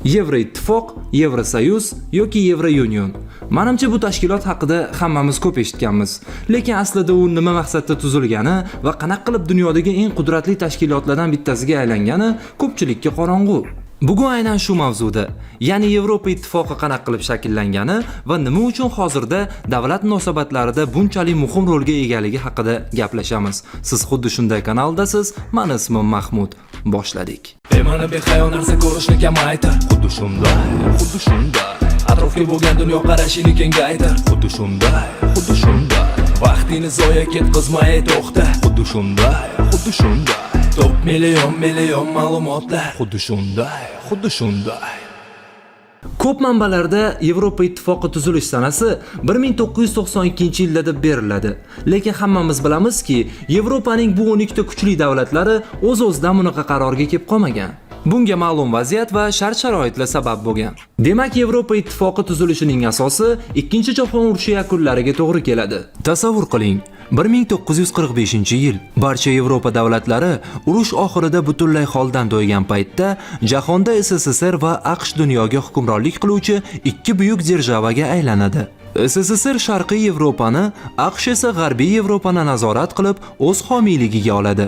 Yevroittifoq, Yevrosoyuz yoki Yevrounion. Menimcha bu tashkilot haqida hammamiz ko'p eshitganmiz. Lekin aslida u nima maqsadda tuzilgani va qanaqa qilib dunyodagi eng qudratli tashkilotlardan bittasiga aylangani ko'pchilikka qorong'u. Bugun aynan shu mavzuda, ya'ni Yevropa ittifoqi qanaqa qilib shakllangani va nima uchun hozirda davlat munosabatlarida bunchalik muhim rolga egaligi haqida gaplashamiz. Siz xuddi shunday kanaldasiz. Meni ismim Mahmud. Boshladik. Bema'ni behayo narsa ko'rishni kamaytir. Xuddi shunday. Atrofga bo'lgan dunyo qarashini kengaytir. Xuddi shunday. Vaqtini zoya ketkazmay to'xta. Xuddi shunday. Top million ma'lumotlar. Xuddi shunday. Ko'p manbalarda Yevropa ittifoqi tuzilish sanasi 1992-yilda deb beriladi. Lekin hammamiz bilamizki, Yevropaning bu 12 ta kuchli davlatlari o'z-o'zidan bunaqa qarorga kelib qolmagan. Bunga ma'lum vaziyat va shart-sharoitlar sabab bo'lgan. Demak, Yevropa ittifoqi tuzilishining asosi Ikkinchi jahon urushi yakunlariga to'g'ri keladi. Tasavvur qiling, 1945-yil. Barcha Yevropa davlatlari urush oxirida butunlay holdan to'ygan paytda jahonda SSSR va AQSh dunyoga hukmronlik qiluvchi ikki buyuk державаga aylanadi. SSSR Sharqiy Yevropani, AQSh esa G'arbiy Yevropani nazorat qilib o'z homiyligiga oladi.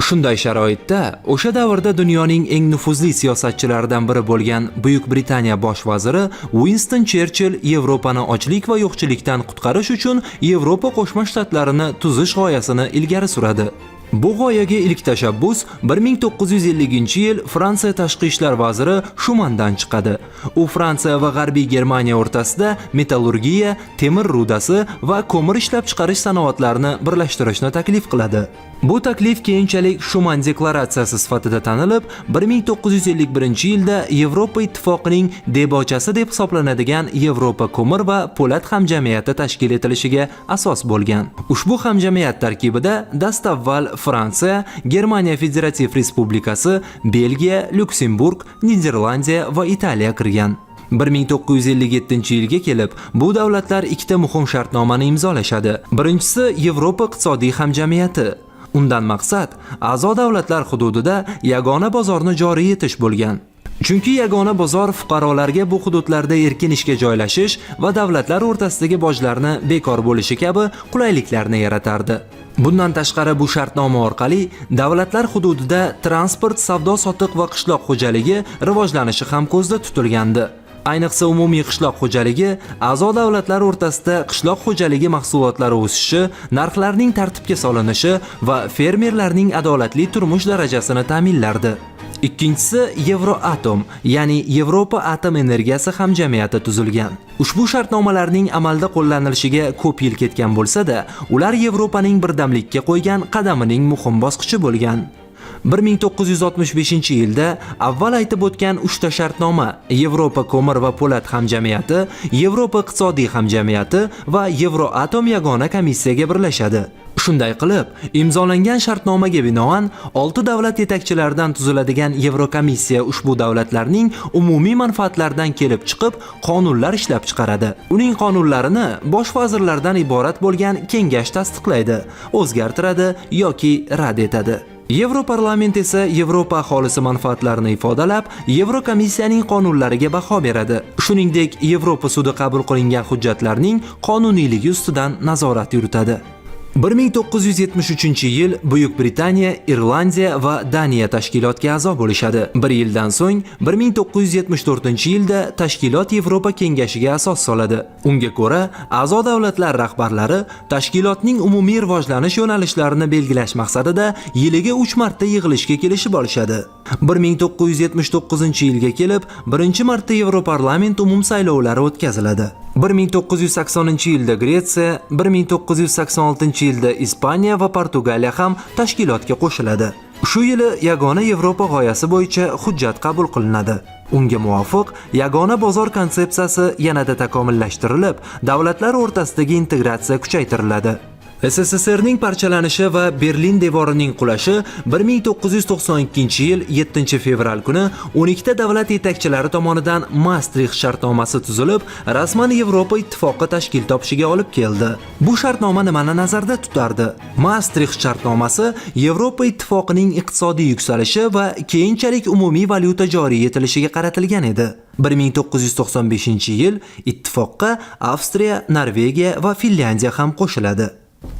Shunday sharoitda o'sha davrda dunyoning eng nufuzli siyosatchilaridan biri bo'lgan Buyuk Britaniya bosh vaziri Winston Cherchill Yevropani ochlik va yo'qchilikdan qutqarish uchun Yevropa Qo'shma Shtatlarini tuzish g'oyasini ilgari suradi. Bu g'oyaga ilk tashabbus 1950-yil Fransiya tashqi ishlar vaziri Shumandan chiqadi. U Fransiya va G'arbiy Germaniya o'rtasida metallurgiya, temir rudasi va ko'mir ishlab chiqarish sanoatlarini birlashtirishni taklif qiladi. Bu taklif keyinchalik Shuman deklaratsiyasi sifatida tanilib, 1951-yilda Yevropa ittifoqining debochasi deb hisoblanadigan Yevropa ko'mir va po'lat hamjamiyati tashkil etilishiga asos bo'lgan. Ushbu hamjamiyat tarkibida dastavval Fransiya, Germaniya Federativ Respublikasi, Belgiya, Lyuksemburg, Niderlandiya va Italiya kirgan. 1957-yilga kelib, bu davlatlar ikkita muhim shartnomani imzolashadi. Birinchisi Yevropa iqtisodiy hamjamiyati. Undan maqsad a'zo davlatlar hududida yagona bozorni joriy etish bo'lgan. Chunki yagona bozor fuqarolarga bu hududlarda erkin ishga joylashish va davlatlar o'rtasidagi bojlarni bekor bo'lishi kabi qulayliklarni yaratardi. Bundan tashqari bu shartnoma orqali davlatlar hududida transport, savdo-sotiq va qishloq xo'jaligi rivojlanishi ham ko'zda tutilgandi. Ayniqsa umumiy qishloq xo'jaligi a'zo davlatlar o'rtasida qishloq xo'jaligi mahsulotlari o'sishi, narxlarning tartibga solinishi va fermerlarning adolatli turmush darajasini ta'minlardi. Ikkinchisi Yevroatom, ya'ni Yevropa atom energiyasi hamjamiyati tuzilgan. Ushbu shartnomalarning amalda qo'llanilishiga ko'p yil ketgan bo'lsa-da, ular Yevropaning birdamlikka qo'ygan qadamining muhim bosqichi bo'lgan. 1965-yilda avval aytib o'tgan 3 ta shartnoma Yevropa ko'mir va po'lat hamjamiyati, Yevropa iqtisodiy hamjamiyati va Yevroatom yagona komissiyaga birlashadi. Shunday qilib, imzolangan shartnomaga binoan 6 davlat yetakchilaridan tuziladigan Yevrokomissiya ushbu davlatlarning umumiy manfaatlaridan kelib chiqib qonunlar ishlab chiqaradi. Uning qonunlarini bosh vazirlardan iborat bo'lgan kengash tasdiqlaydi, o'zgartiradi yoki rad etadi. Yevroparlament esa Yevropa aholisi manfaatlarini ifodalab, Yevrokomissiyaning qonunlariga baho beradi. Shuningdek, Yevropa sudi qabul qilingan hujjatlarning qonuniyligi ustidan nazorat yuritadi. 1973-yil Buyuk Britaniya, Irlandiya va Daniya tashkilotga a'zo bo'lishadi. 1 yildan so'ng 1974-yilda tashkilot Yevropa kengashiga asos soladi. Unga ko'ra, a'zo davlatlar rahbarlari tashkilotning umumiy rivojlanish yo'nalishlarini belgilash maqsadida yiliga 3 marta yig'ilishga kelishib olishadi. 1979-yilga kelib, 1-marta Yevroparlament umum saylovlari o'tkaziladi. 1980-yilda Gretsiya, 1986-yilda Ispaniya va Portugaliya ham tashkilotga qo'shiladi. Shu yili yagona Yevropa g'oyasi bo'yicha hujjat qabul qilinadi. Unga muvofiq yagona bozor konsepsiyasi yanada takomillashtirilib, davlatlar o'rtasidagi integratsiya kuchaytiriladi. SSSRning parchalanishi va Berlin devorining qulashi 1992-yil 7-fevral kuni 12 davlat yetakchilari tomonidan Maastricht shartnomasi tuzilib, rasman Yevropa ittifoqi tashkil topishiga olib keldi. Bu shartnoma nimani nazarda tutardi? Maastricht shartnomasi Yevropa ittifoqining iqtisodiy yuksalishi va keyinchalik umumiy valyuta joriy etilishiga qaratilgan edi. 1995-yil ittifoqqa Avstriya, Norvegiya va Finlyandiya ham qo'shiladi.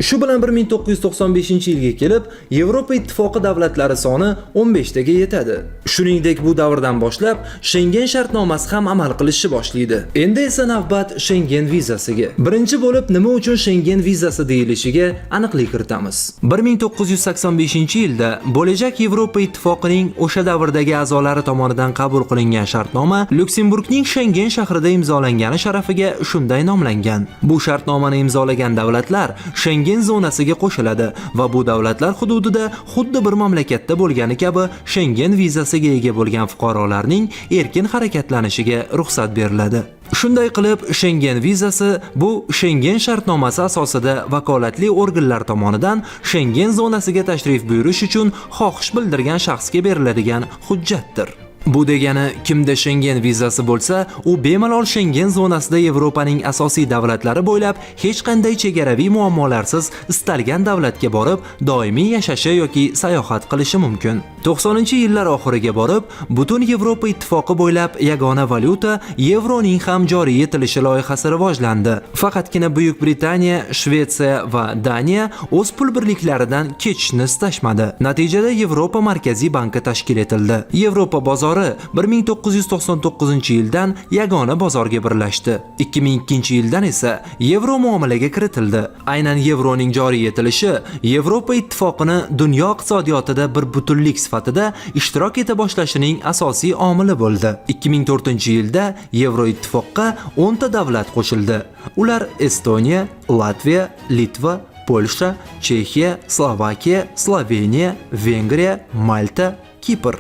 Shu bilan 1995-yilga kelib, Yevropa ittifoqi davlatlari soni 15 taga yetadi. Shuningdek, bu davrdan boshlab Schengen shartnomasi ham amal qilishni boshlaydi. Endi esa navbat Schengen vizasiga. Birinchi bo'lib, nima uchun Schengen vizasi deyilishiga aniqlik kiritamiz. 1985-yilda bo'lajak Yevropa ittifoqining o'sha davrdagi a'zolari tomonidan qabul qilingan shartnoma Lyuksemburgning Schengen shahrida imzolangani sharafiga shunday nomlangan. Bu shartnomani imzolagan davlatlar Schengen zonasiga qo'shiladi va bu davlatlar hududida xuddi bir mamlakatda bo'lgani kabi Schengen vizasiga ega bo'lgan fuqarolarning erkin harakatlanishiga ruxsat beriladi. Shunday qilib, Schengen vizasi bu Schengen shartnomasi asosida vakolatli organlar tomonidan Schengen zonasiga tashrif buyurish uchun xohish bildirgan shaxsga beriladigan hujjatdir. Bu degani, kimda Schengen vizasi bo'lsa, u bemalol Schengen zonasida Yevropaning asosiy davlatlari bo'ylab hech qanday chegaraviy muammolarsiz istalgan davlatga borib, doimiy yashashi yoki sayohat qilishi mumkin. 90-yillar oxiriga borib, butun Yevropa ittifoqi bo'ylab yagona valyuta yevroning ham joriy etilishi loyihasi rivojlandi. Faqatgina Buyuk Britaniya, Shvetsiya va Daniya o'z pul birliklaridan kechishni istashmadi. Natijada Yevropa Markaziy banki tashkil etildi. Yevropa bozori 1999-yildan yagona bozorga birlashdi. 2002-yildan esa yevro muomalaga kiritildi. Aynan yevroning joriy etilishi Yevropa ittifoqini dunyo iqtisodiyotida bir butunlik sifatida ishtirok eta boshlashining asosiy omili bo'ldi. 2004-yilda Yevro ittifoqqa 10 ta davlat qo'shildi. Ular Estoniya, Latviya, Litva, Polsha, Chexiya, Slovakiya, Sloveniya, Vengriya, Malta, Kipr.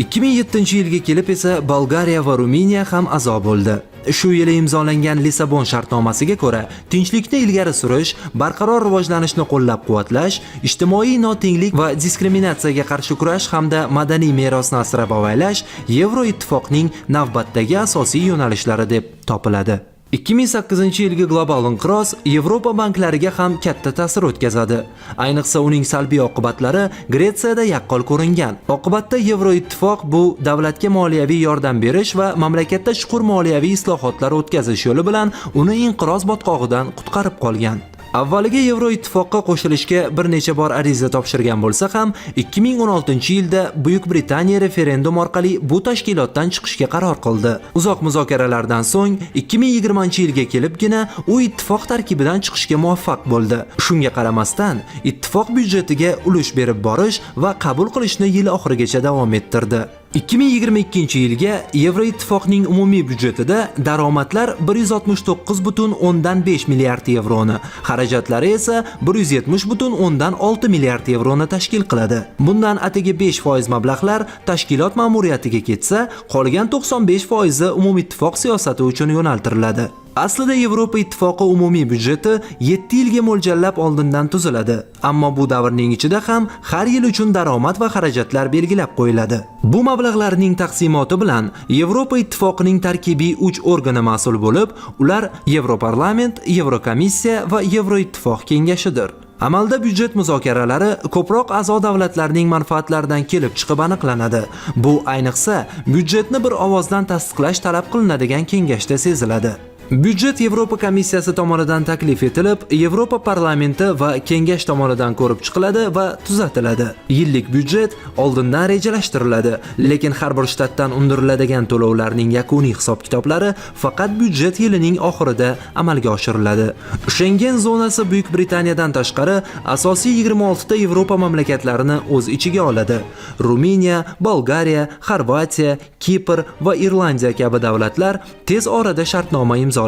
2007-yilga kelib esa Bolgariya va Ruminiya ham a'zo bo'ldi. Shu yili imzolangan Lissabon shartnomasiga ko'ra, tinchlikni ilgari surish, barqaror rivojlanishni qo'llab-quvvatlash, ijtimoiy notenglik va diskriminatsiyaga qarshi kurash hamda madaniy merosni asrab-avaylash Yevroittifoqning navbatdagi asosiy yo'nalishlari deb topiladi. 2008-yilgi global inqiroz Yevropa banklariga ham katta ta'sir o'tkazadi. Ayniqsa uning salbiy oqibatlari Gretsiyada yaqqol ko'ringan. Oqibatda Yevroittifoq bu davlatga moliyaviy yordam berish va mamlakatda chuqur moliyaviy islohotlar o'tkazish yo'li bilan uni inqiroz botqog'idan qutqarib qolgan. Avvaliga Yevroittifoqqa qo'shilishga bir necha bor ariza topshirgan bo'lsa ham, 2016-yilda Buyuk Britaniya referendum orqali bu tashkilotdan chiqishga qaror qildi. Uzoq muzokaralardan so'ng 2020-yilga kelibgina u ittifoq tarkibidan chiqishga muvaffaq bo'ldi. Shunga qaramasdan, ittifoq byudjetiga ulush berib borish va qabul qilishni yil oxirigacha davom ettirdi. 2022-yilga Yevroittifoqning umumiy byudjetida daromadlar 169,5 milliard yevroni, xarajatlari esa 170,6 milliard yevroni tashkil qiladi. Bundan atigi 5% mablag'lar tashkilot ma'muriyatiga ketsa, qolgan 95% umumittifoq siyosati uchun yo'naltiriladi. Aslida Yevropa ittifoqi umumiy byudjeti 7 yilga mo'ljallab oldindan tuziladi. Ammo bu davrning ichida ham har yil uchun daromad va xarajatlar belgilab qo'yiladi. Bu mablag'larning taqsimoti bilan Yevropa ittifoqining tarkibiy 3 organi mas'ul bo'lib, ular Yevroparlament, Yevrokomissiya va Yevroittifoq kengashidir. Amalda byudjet muzokaralari ko'proq a'zo davlatlarning manfaatlaridan kelib chiqib aniqlanadi. Bu ayniqsa byudjetni bir ovozdan tasdiqlash talab qilinadigan kengashda seziladi. Byudjet Yevropa komissiyasi tomonidan taklif etilib, Yevropa parlamenti va kengash tomonidan ko'rib chiqiladi va tuzatiladi. Yillik byudjet oldindan rejalashtiriladi, lekin har bir shtatdan undiriladigan to'lovlarning yakuniy hisob-kitoblari faqat byudjet yilining oxirida amalga oshiriladi. Schengen zonasi Buyuk Britaniyadan tashqari asosiy 26 ta Yevropa mamlakatlarini o'z ichiga oladi. Ruminiya, Bolgariya, Xorvatiya, Kipr va Irlandiya kabi davlatlar tez orada shartnoma imzolaydi.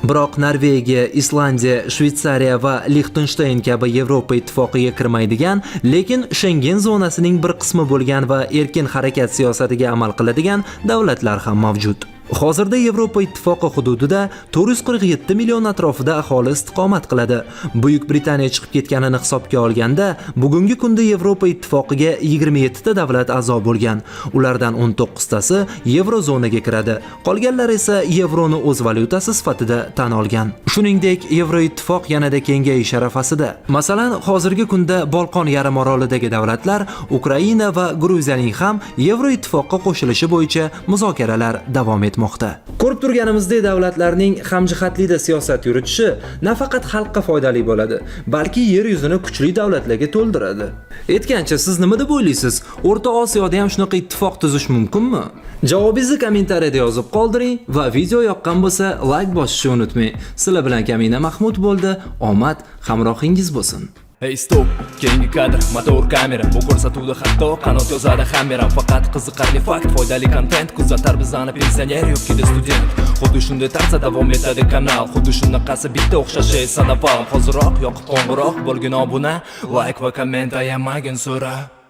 Biroq Norvegiya, Islandiya, Shvetsariya va Liechtenstein kabi Yevropa ittifoqiga kirmaydigan, lekin Schengen zonasining bir qismi bo'lgan va erkin harakat siyosatiga amal qiladigan davlatlar ham mavjud. Hozirda Yevropa ittifoqi hududida 447 million atrofida aholi istiqomat qiladi. Buyuk Britaniya chiqib ketganini hisobga olganda, bugungi kunda Yevropa ittifoqiga 27 ta davlat a'zo bo'lgan. Ulardan 19 tasi Yevrozonaga kiradi. Qolganlari esa yevroni o'z valyutasi sifatida tan olgan. Shuningdek, Yevroittifoq yanada kengayish arafasida. Masalan, hozirgi kunda Bolqon yarim orolidagi davlatlar Ukraina va Gruziyaning ham Yevroittifoqqa qo'shilishi bo'yicha muzokaralar davom etmoqda. Ko'rib turganimizdek, davlatlarning hamjihatlikda siyosat yuritishi nafaqat xalqqa foydali bo'ladi, balki yer yuzini kuchli davlatlarga to'ldiradi. Aytgancha, siz nima deb o'ylaysiz? O'rta Osiyoda ham shunaqa ittifoq tuzish mumkinmi? Javobingizni kommentariyada yozib qoldiring va video yoqqan bo'lsa, like bosishni unutmang. Sizlar bilan Kamina Mahmud bo'ldi. Omad hamrohingiz bo'lsin. Hey stop, keyingi kadr, motor kamera. Bu ko'rsatuvda hatto qanot yozadi hammeram. Faqat qiziqarli fakt, foydali kontent kuzatar bizani pensioner yoki student. Xuddi shunday tarzda davom etadi kanal. Xuddi shunaqasi bitta o'xshashi esa naval. Hoziroq yoqib qo'ng'iroq bo'lgin obuna, like va komment ayamagin so'ra.